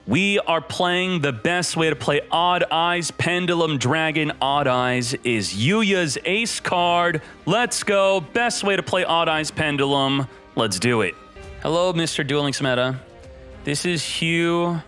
We are playing the best way to play Odd Eyes Pendulum Dragon. Odd Eyes is Yuya's ace card. Let's go. Best way to play Odd Eyes Pendulum. Let's do it. Hello, Mr. Duel Links Meta. This is Hugh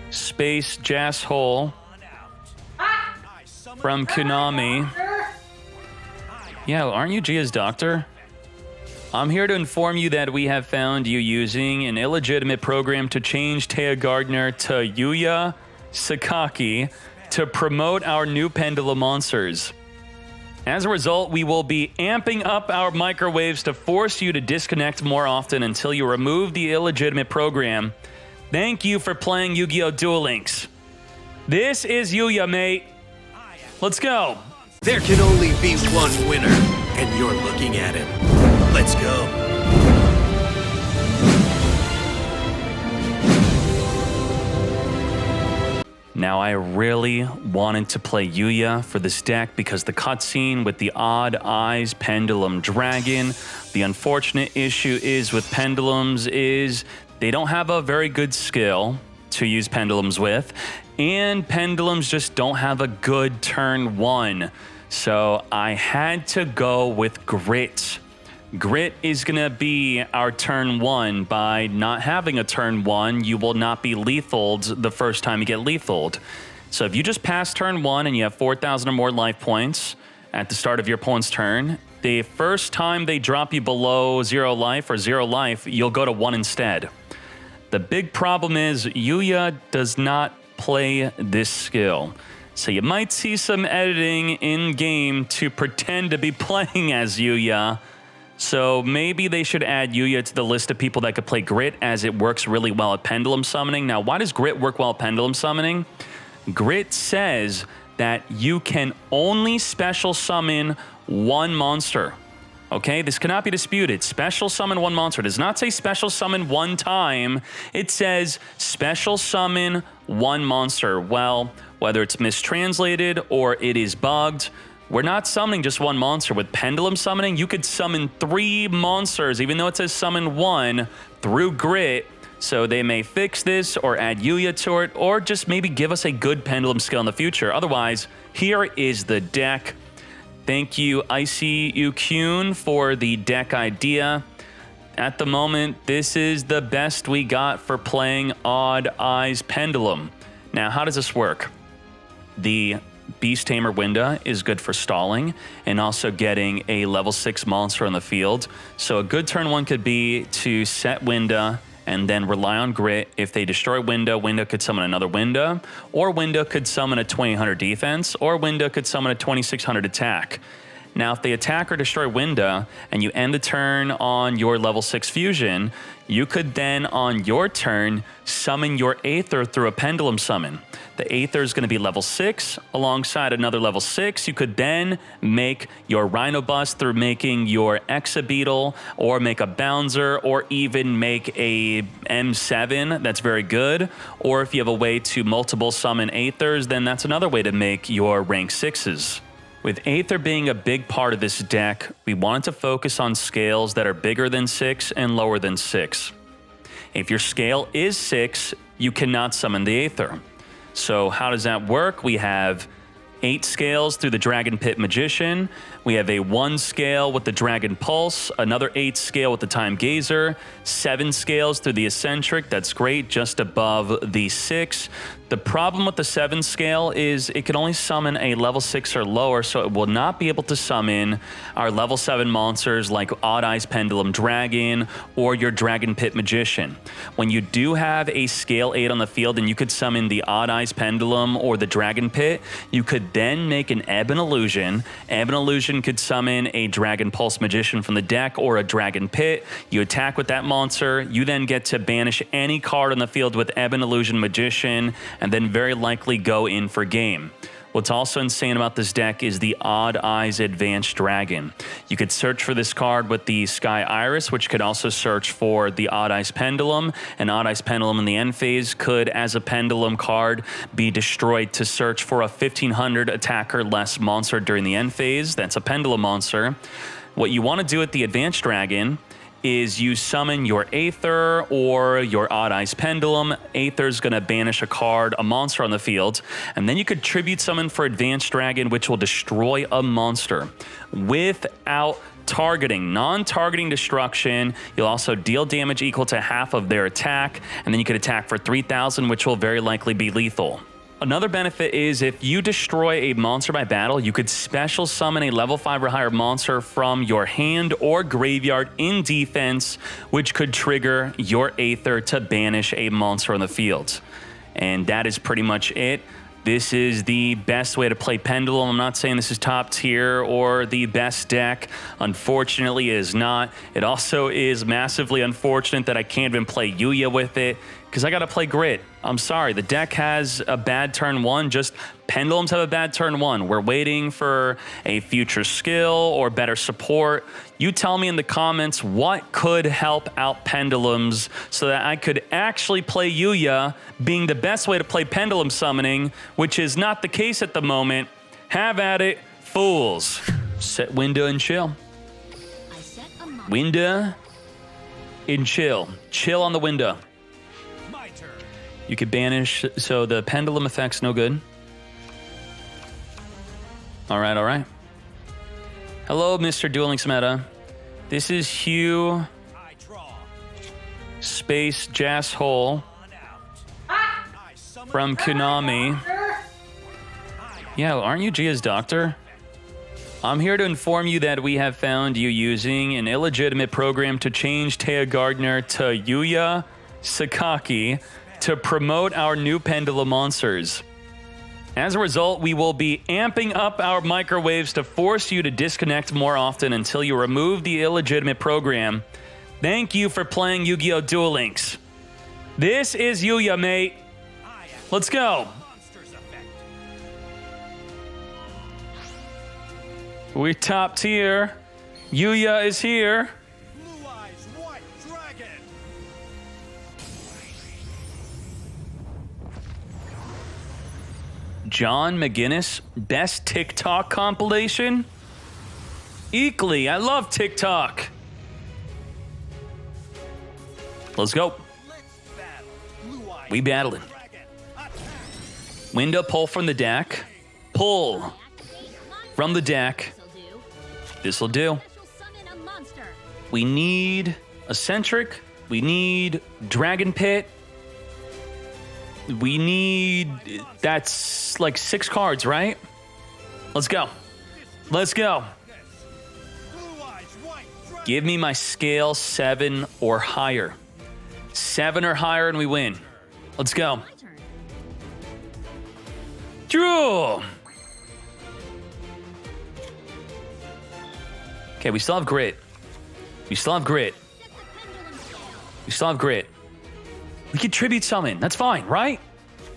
Space Jazz Hole from Konami. Yeah, aren't you Gia's doctor? I'm here to inform you that we have found you using an illegitimate program to change Taya Gardner to Yuya Sakaki to promote our new Pendulum monsters. As a result, we will be amping up our microwaves to force you to disconnect more often until you remove the illegitimate program. Thank you for playing Yu-Gi-Oh! Duel Links. This is Yuya, mate. Let's go. There can only be one winner, and you're looking at him. Let's go. Now, I really wanted to play Yuya for this deck because the cutscene with the Odd Eyes Pendulum Dragon. The unfortunate issue is with pendulums is they don't have a very good skill to use pendulums with, and pendulums just don't have a good turn one. So I had to go with Grit. Grit is going to be our turn one. By not having a turn one, you will not be lethaled the first time you get lethaled. So if you just pass turn one and you have 4,000 or more life points at the start of your opponent's turn, the first time they drop you below 0 life or 0 life, you'll go to 1 instead. The big problem is Yuya does not play this skill. So you might see some editing in-game to pretend to be playing as Yuya. So maybe they should add Yuya to the list of people that could play Grit, as it works really well at Pendulum Summoning. Now, why does Grit work well at Pendulum Summoning? Grit says that you can only special summon one monster. Okay, this cannot be disputed. Special summon one monster. It does not say special summon one time. It says special summon one monster. Well, whether it's mistranslated or it is bugged, we're not summoning just one monster. With Pendulum Summoning, you could summon 3 monsters, even though it says summon 1, through Grit. So they may fix this or add Yuya to it, or just maybe give us a good Pendulum skill in the future. Otherwise, here is the deck. Thank you, Icy Ukun, for the deck idea. At the moment, this is the best we got for playing Odd Eyes Pendulum. Now, how does this work? The Beast Tamer Winda is good for stalling and also getting a level 6 monster on the field. So a good turn one could be to set Winda and then rely on Grit. If they destroy Winda, Winda could summon another Winda, or Winda could summon a 2000 defense, or Winda could summon a 2600 attack. Now, if they attack or destroy Winda and you end the turn on your level 6 fusion, you could then, on your turn, summon your Aether through a Pendulum summon. The Aether is going to be level 6 alongside another level 6. You could then make your Rhino Bust through making your Exabeetle, or make a Bouncer, or even make a M7. That's very good. Or if you have a way to multiple summon Aethers, then that's another way to make your rank 6s. With Aether being a big part of this deck, we wanted to focus on scales that are bigger than 6 and lower than 6. If your scale is 6, you cannot summon the Aether. So how does that work? We have 8 scales through the Dragon Pit Magician. We have a 1 scale with the Dragon Pulse, another 8 scale with the Time Gazer, 7 scales through the Eccentric. That's great, just above the 6. The problem with the 7 scale is it can only summon a level 6 or lower, so it will not be able to summon our level 7 monsters like Odd Eyes Pendulum Dragon or your Dragon Pit Magician. When you do have a scale 8 on the field and you could summon the Odd Eyes Pendulum or the Dragon Pit, you could then make an Ebon Illusion. Ebon Illusion could summon a Dragon Pulse Magician from the deck or a Dragon Pit. You attack with that monster. You then get to banish any card on the field with Ebon Illusion Magician, and then very likely go in for game. What's also insane about this deck is the Odd Eyes Advanced Dragon. You could search for this card with the Sky Iris, which could also search for the Odd Eyes Pendulum. And Odd Eyes Pendulum in the end phase could, as a Pendulum card, be destroyed to search for a 1500 attacker less monster during the end phase. That's a Pendulum monster. What you want to do with the Advanced Dragon is you summon your Aether or your Odd Eyes Pendulum. Aether's going to banish a card, a monster on the field, and then you could tribute summon for Advanced Dragon, which will destroy a monster without targeting, non-targeting destruction. You'll also deal damage equal to half of their attack, and then you could attack for 3,000, which will very likely be lethal. Another benefit is if you destroy a monster by battle, you could special summon a level 5 or higher monster from your hand or graveyard in defense, which could trigger your Aether to banish a monster on the field. And that is pretty much it. This is the best way to play Pendulum. I'm not saying this is top tier or the best deck. Unfortunately, it is not. It also is massively unfortunate that I can't even play Yuya with it because I got to play Grit. I'm sorry. The deck has a bad turn 1. Just Pendulums have a bad turn 1. We're waiting for a future skill or better support. You tell me in the comments what could help out Pendulums so that I could actually play Yuya, being the best way to play Pendulum summoning, which is not the case at the moment. Have at it, fools. Set window and chill. Window and chill. Chill on the window. You could banish, so the Pendulum effect's no good. All right, all right. Hello, Mr. Duel Links Meta. This is Hugh Space Jazz Hole from Konami. Yeah, aren't you Gia's doctor? I'm here to inform you that we have found you using an illegitimate program to change Taya Gardner to Yuya Sakaki to promote our new Pendulum monsters. As a result, we will be amping up our microwaves to force you to disconnect more often until you remove the illegitimate program. Thank you for playing Yu-Gi-Oh! Duel Links. This is Yuya, mate. Let's go. We're top tier. Yuya is here. John McGinnis, best TikTok compilation? Eekly, I love TikTok. Let's go. We battling. Window pull from the deck. Pull from the deck. This'll do. We need Eccentric. We need Dragon Pit. We need, that's like 6 cards, right? Let's go. Let's go. Give me my scale 7 or higher. 7 or higher and we win. Let's go. Draw. Okay, we still have Grit. We still have Grit. We still have Grit. We can tribute summon. That's fine, right?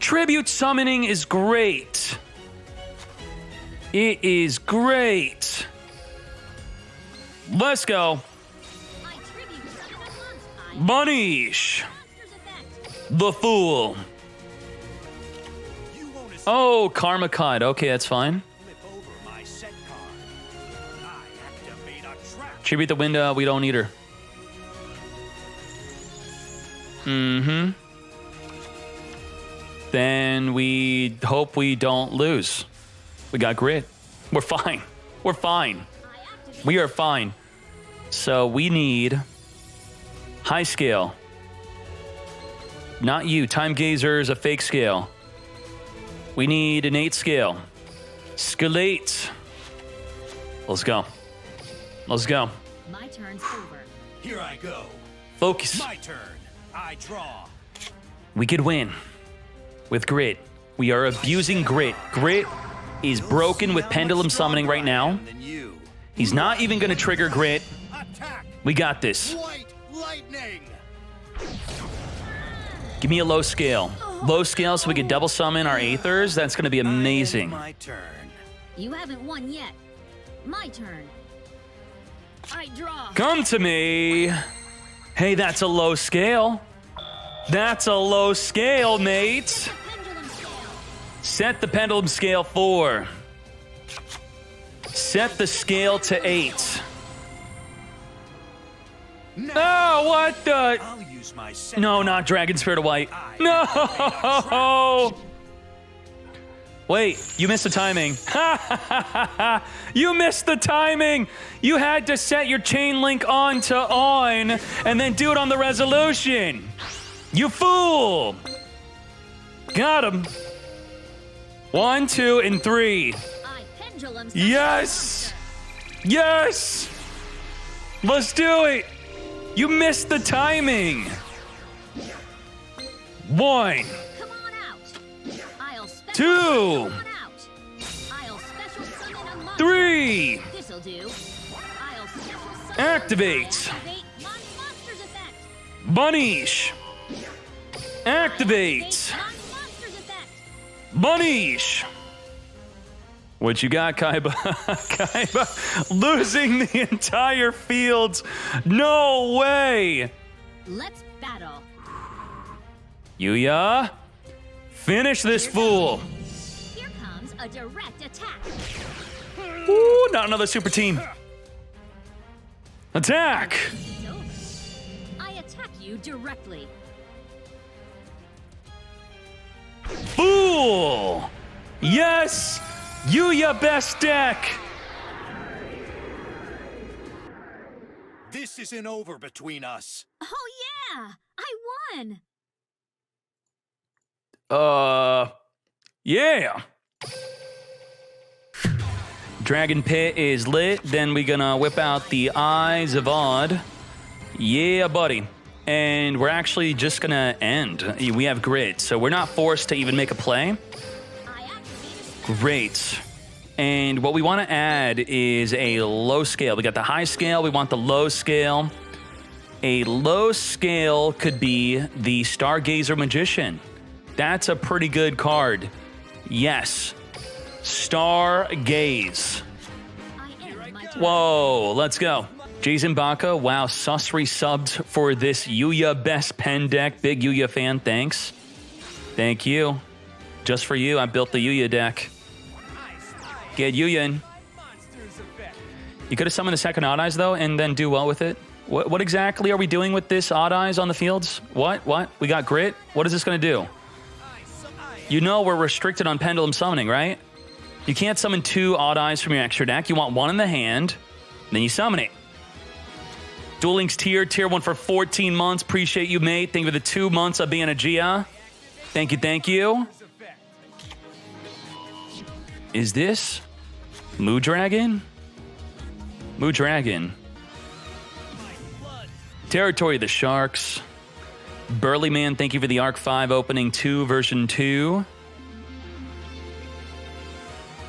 Tribute summoning is great. It is great. Let's go. Manish. The Fool. Oh, Karma Card. Okay, that's fine. Tribute the window. We don't need her. Mm-hmm. Then we hope we don't lose. We got Grit. We're fine. We're fine. We are fine. So we need high scale. Not you. Time Gazer is a fake scale. We need an 8 scale. Scalate. Let's go. Let's go. My turn's over. Here I go. Focus. My turn. I draw. We could win with Grit. We are abusing Grit. Grit is broken with Pendulum summoning right now. He's not even going to trigger Grit. We got this. White lightning. Give me a low scale. Low scale so we can double summon our Aethers. That's going to be amazing. My turn. You haven't won yet. My turn. I draw. Come to me. Hey, that's a low scale. That's a low scale, mate. Set the Pendulum scale 4. Set the scale to 8. Oh, what the? I'll use my second. No, not Dragon Spirit of White. No! Wait, you missed the timing. You missed the timing. You had to set your chain link on to on and then do it on the resolution. You fool. Got him. 1, 2, and 3. Yes. Yes. Let's do it. You missed the timing. 1. 2. 3. Activate. Bunish. Activate. Bunish. What you got, Kaiba? Kaiba losing the entire field. No way. Let's battle. Yuya, finish this fool. Here comes a direct attack. Ooh, not another super team. Attack. It's over. I attack you directly. Fool. Yes. Yuya best deck. This isn't over between us. Oh yeah, I won. Yeah. Dragon Pit is lit. Then we gonna whip out the Eyes of Odd. Yeah, buddy. And we're actually just gonna end. We have grid, so we're not forced to even make a play. Great. And what we want to add is a low scale. We got the high scale. We want the low scale. A low scale could be the Stargazer Magician. That's a pretty good card. Yes. Stargaze. Whoa, let's go. Jason Baka, wow, sus resubbed for this Yuya best pen deck. Big Yuya fan, thanks. Thank you. Just for you, I built the Yuya deck. Get Yuya in. You could have summoned the second Odd Eyes, though, and then do well with it. What exactly are we doing with this Odd Eyes on the fields? What? We got Grit? What is this going to do? You know we're restricted on Pendulum summoning, right? You can't summon 2 Odd Eyes from your extra deck. You want 1 in the hand, then you summon it. Duel Links tier 1 for 14 months. Appreciate you, mate. Thank you for the 2 months of being a Gia. Thank you, thank you. Is this Moo Dragon? Moo Dragon. Territory of the Sharks. Burly Man, thank you for the Arc 5 opening 2 version 2.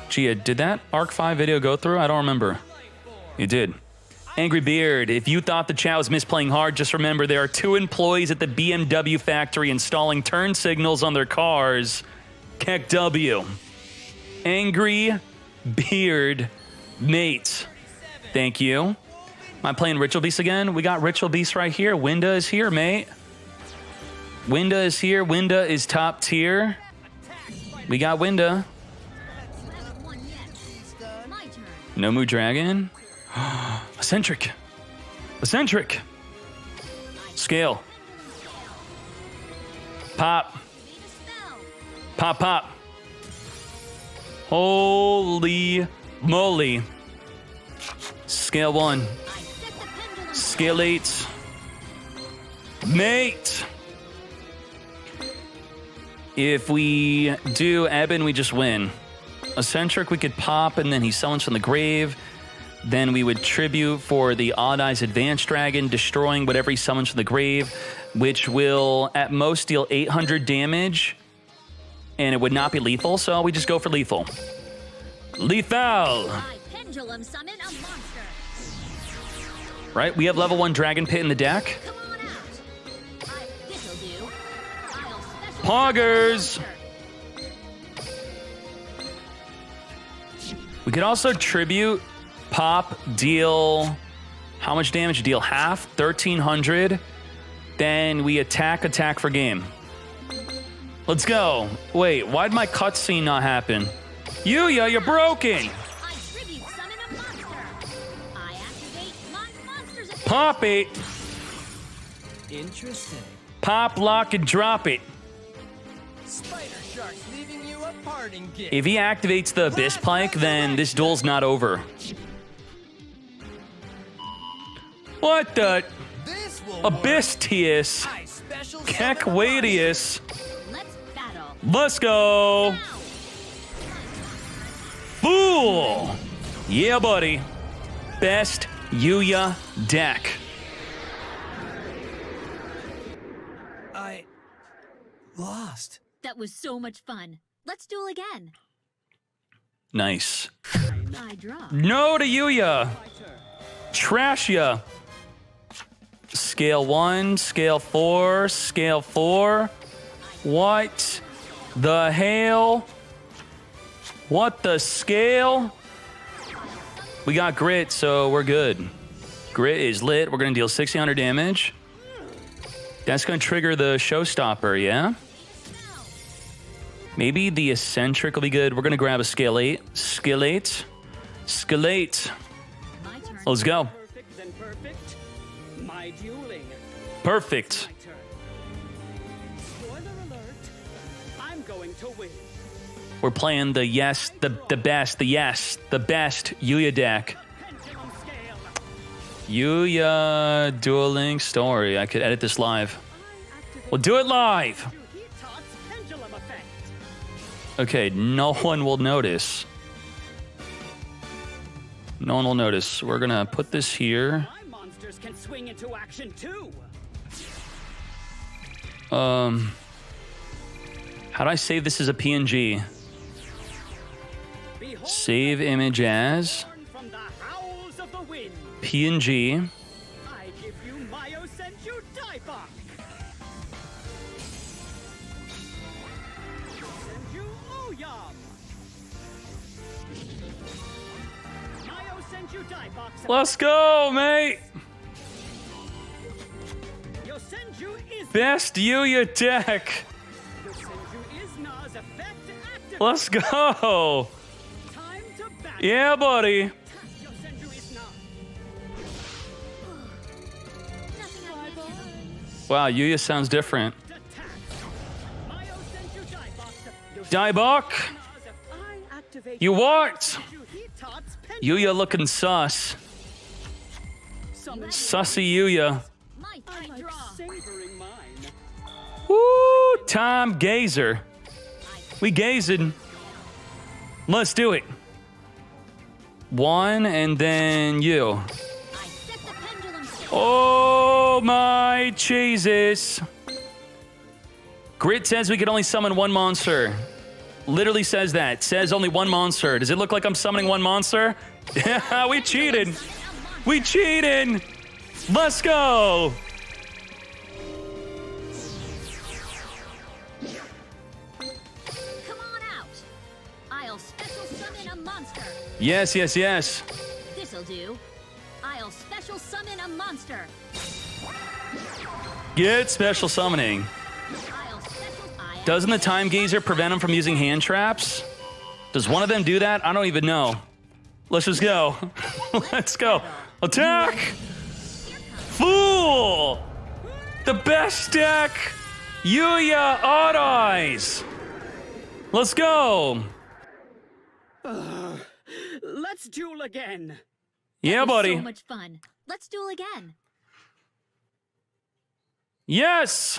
Gia, did that Arc 5 video go through? I don't remember. You did. Angry Beard, if you thought the chat was misplaying hard, just remember there are 2 employees at the BMW factory installing turn signals on their cars. Keck W. Angry Beard Mate. Thank you. Am I playing Ritual Beast again? We got Ritual Beast right here. Winda is here, mate. Winda is here. Winda is top tier. We got Winda. No Moo Dragon. Eccentric. Eccentric. Scale. Pop. Pop, pop. Holy moly. Scale 1. Scale 8. Mate. If we do Eben, we just win. Eccentric, we could pop, and then he summons from the grave. Then we would tribute for the Odd Eyes Advanced Dragon, destroying whatever he summons from the grave, which will at most deal 800 damage, and it would not be lethal, so we just go for lethal. Lethal! Pendulum summon a monster. Right, we have level 1 Dragon Pit in the deck. Come on out. This'll do. I'll special Poggers! We could also tribute, pop, deal... How much damage? Deal half? 1,300. Then we attack for game. Let's go. Wait, why'd my cutscene not happen? Yuya, you're broken! I tribute summon a monster. I activate my monster's attack. Pop it! Interesting. Pop, lock, and drop it. Spider Shark's leaving you a parting gift. If he activates the Abyss Pike, then this duel's not over. What the? This will Abysstius. work. I special Keckwadius. Let's battle. Let's go. Now. Fool. Yeah, buddy. Best Yuya deck. I lost. That was so much fun. Let's duel again. Nice. I draw. No to Yuya. Trash ya. Scale 1, scale 4, scale 4. What the hell? What the scale? We got grit, so we're good. Grit is lit. We're going to deal 1600 damage. That's going to trigger the showstopper, yeah? Maybe the eccentric will be good. We're going to grab a scale 8. Scale 8. Scale 8. My turn. Let's go. Perfect than perfect. My dueling. Perfect. My turn. Spoiler alert. I'm going to win. We're playing the the best Yuya deck. Pendulum scale. Yuya dueling story. I could edit this live. I activate We'll do it live. Duel pendulum effect. Okay, no one will notice. No one will notice. We're gonna put this here. My monsters can swing into action too. How do I save this as a PNG? Behold, Save image as born from the howls of the wind. PNG. I give you Mayo Senju Daibak. Senju Oyam. Mayo Senju Daibak. Let's go, mate. Your Senju is Best Yuya deck. Your Senju is Na's effect active. Let's go. Time to battle. Yeah, buddy. Your Senju is Na. Nothing I can do. Wow, Yuya sounds different. Attack. Mayo Senju Daibak. Your Daibok, Na's effect. I activate you what? Senju Hitat's pendulum. Yuya looking sus. Summon Sussy Yuya. My I turn. like Draw. savoring mine. Woo, time gazer. We gazing. Let's do it. One and then you. I set the pendulum scale. Oh my Jesus. Grit says we can only summon one monster. Literally says that. Says only one monster. Does it look like I'm summoning one monster? Yeah, we cheated. We cheated. Let's go. Come on out. I'll special summon a monster. Yes, yes, yes. This'll do. I'll special summon a monster. Get special summoning. I'll Doesn't the time gazer prevent him from using hand traps? Does one of them do that? I don't even know. Let's just go. Let's go. Attack! Fool! The best deck! Yuya Odd Eyes! Let's go! Let's duel again. Yeah, buddy. So much fun. Let's duel again. Yes!